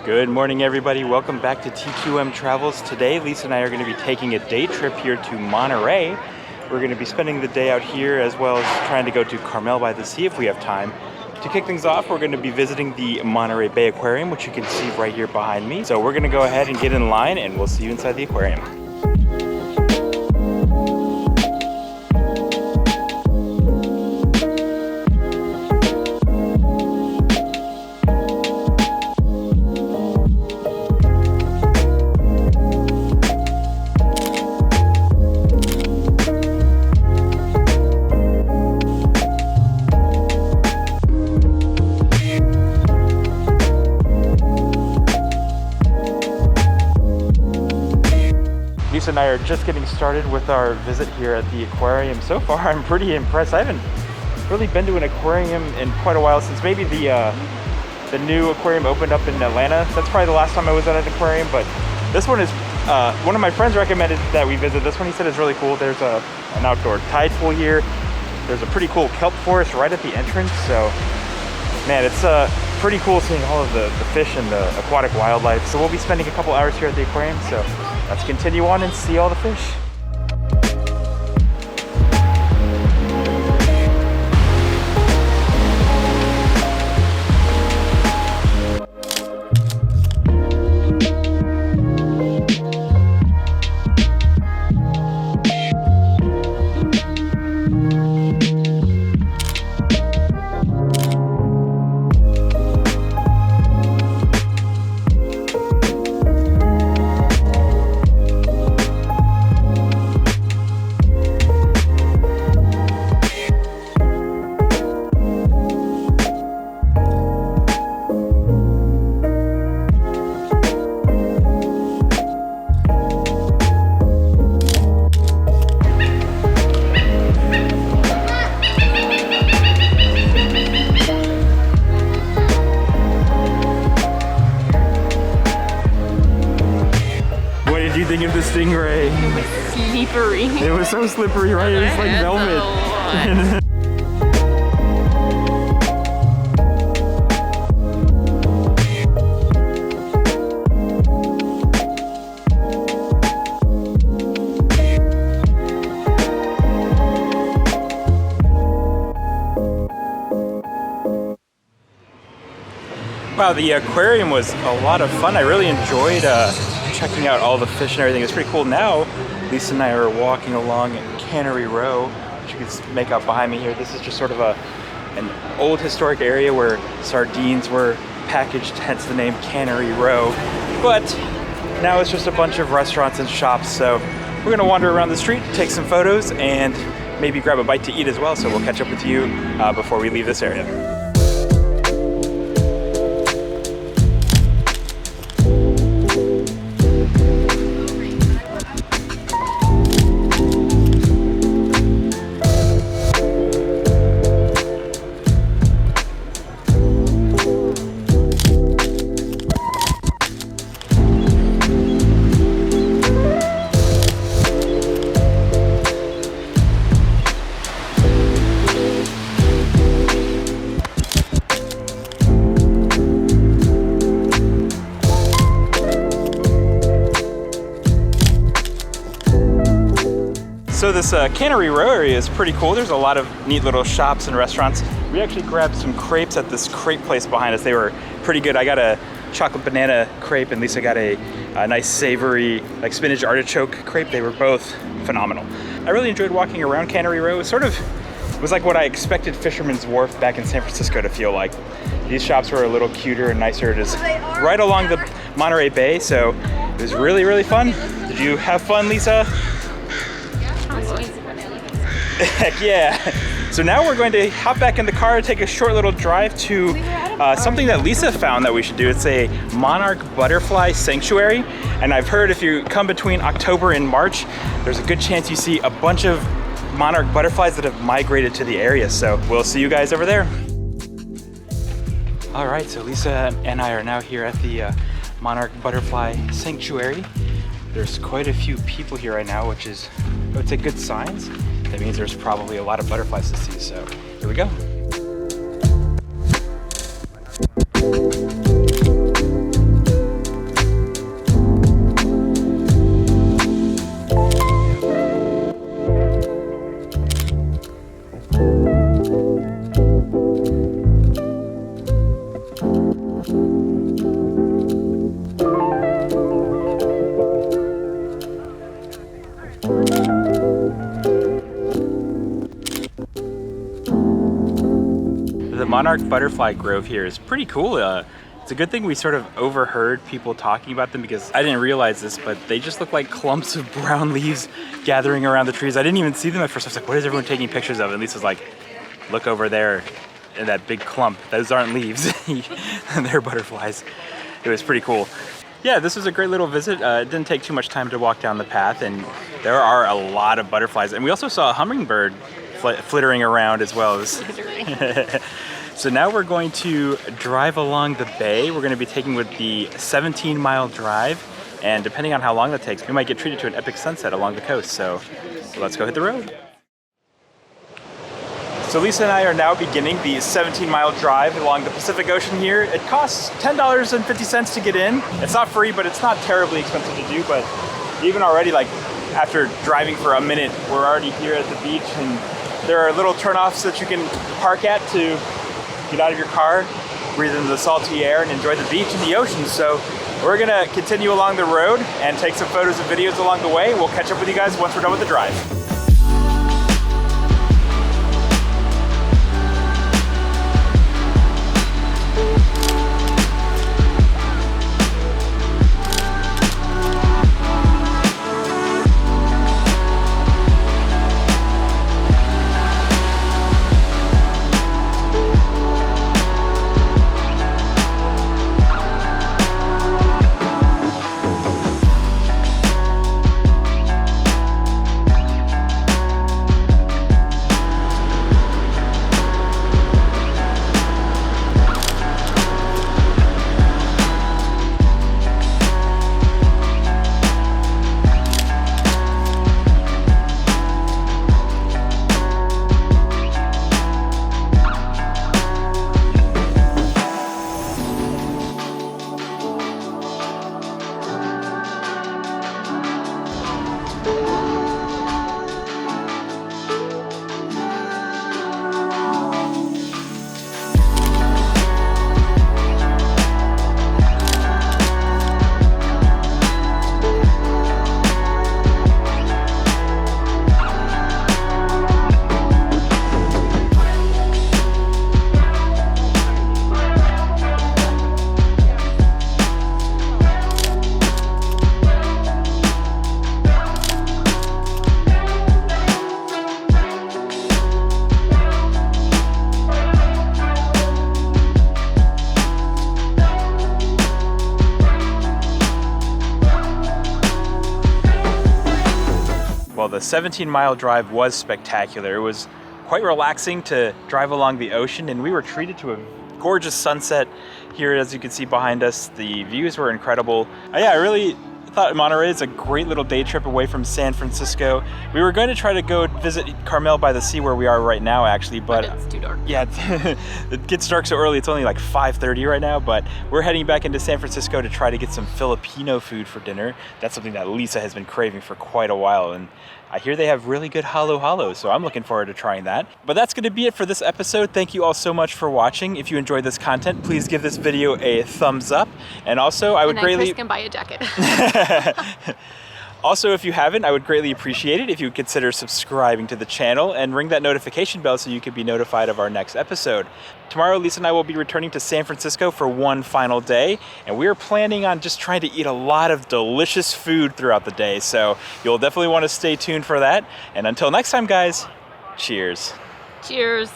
Good morning, everybody. Welcome back to TQM Travels. Today, Lisa and I are going to be taking a day trip here to Monterey. We're going to be spending the day out here as well as trying to go to Carmel by the Sea if we have time. To kick things off, we're going to be visiting the Monterey Bay Aquarium, which you can see right here behind me. So we're going to go ahead and get in line and we'll see you inside the aquarium. Lisa and I are just getting started with our visit here at the aquarium. So far, I'm pretty impressed. I haven't really been to an aquarium in quite a while, since maybe the new aquarium opened up in Atlanta. That's probably the last time I was at an aquarium, but this one is, one of my friends recommended that we visit this one. He said it's really cool. There's an outdoor tide pool here. There's a pretty cool kelp forest right at the entrance. So, man, it's pretty cool seeing all of the fish and the aquatic wildlife. So we'll be spending a couple hours here at the aquarium. So let's continue on and see all the fish. What did you think of the stingray? It was slippery. It was so slippery, right? It was like velvet. Wow, the aquarium was a lot of fun. I really enjoyed checking out all the fish and everything. It's pretty cool. Now, Lisa and I are walking along Cannery Row, which you can make out behind me here. This is just sort of an old historic area where sardines were packaged, hence the name Cannery Row. But now it's just a bunch of restaurants and shops. So we're gonna wander around the street, take some photos, and maybe grab a bite to eat as well. So we'll catch up with you before we leave this area. So this Cannery Row area is pretty cool. There's a lot of neat little shops and restaurants. We actually grabbed some crepes at this crepe place behind us. They were pretty good. I got a chocolate banana crepe and Lisa got a nice savory like spinach artichoke crepe. They were both phenomenal. I really enjoyed walking around Cannery Row. It was like what I expected Fisherman's Wharf back in San Francisco to feel like. These shops were a little cuter and nicer. It is right along the Monterey Bay, so it was really, really fun. Did you have fun, Lisa? Heck yeah. So now we're going to hop back in the car and take a short little drive to something that Lisa found that we should do. It's a Monarch Butterfly Sanctuary. And I've heard if you come between October and March, there's a good chance you see a bunch of monarch butterflies that have migrated to the area. So we'll see you guys over there. All right, so Lisa and I are now here at the Monarch Butterfly Sanctuary. There's quite a few people here right now, which is, I would say, good signs. That means there's probably a lot of butterflies to see, so here we go. Monarch Butterfly Grove here is pretty cool. It's a good thing we sort of overheard people talking about them, because I didn't realize this, but they just look like clumps of brown leaves gathering around the trees. I didn't even see them at first. I was like, what is everyone taking pictures of? And Lisa's like, look over there in that big clump. Those aren't leaves, they're butterflies. It was pretty cool. Yeah, this was a great little visit. It didn't take too much time to walk down the path, and there are a lot of butterflies. And we also saw a hummingbird flittering around as well. So now we're going to drive along the bay. We're going to be taking with the 17-mile drive, and depending on how long that takes, we might get treated to an epic sunset along the coast. So let's go hit the road. So Lisa and I are now beginning the 17-mile drive along the Pacific Ocean here. It costs $10.50 to get in. It's not free, but it's not terribly expensive to do. But even already, like after driving for a minute, we're already here at the beach, and there are little turnoffs that you can park at to get out of your car, breathe in the salty air, and enjoy the beach and the ocean. So we're gonna continue along the road and take some photos and videos along the way. We'll catch up with you guys once we're done with the drive. Well, the 17-mile drive was spectacular. It was quite relaxing to drive along the ocean, and we were treated to a gorgeous sunset here, as you can see behind us. The views were incredible. Yeah, I really thought Monterey is a great little day trip away from San Francisco. We were going to try to go visit Carmel by the sea, where we are right now, actually, but it's too dark. Yeah, it gets dark so early. It's only like 5:30 right now, but we're heading back into San Francisco to try to get some Filipino food for dinner. That's something that Lisa has been craving for quite a while, and I hear they have really good halo-halo, so I'm looking forward to trying that. But that's going to be it for this episode. Thank you all so much for watching. If you enjoyed this content, please give this video a thumbs up. And also, I would greatly... Chris can buy a jacket. Also, if you haven't, I would greatly appreciate it if you would consider subscribing to the channel and ring that notification bell so you can be notified of our next episode. Tomorrow, Lisa and I will be returning to San Francisco for one final day, and we are planning on just trying to eat a lot of delicious food throughout the day, so you'll definitely want to stay tuned for that. And until next time, guys, cheers. Cheers.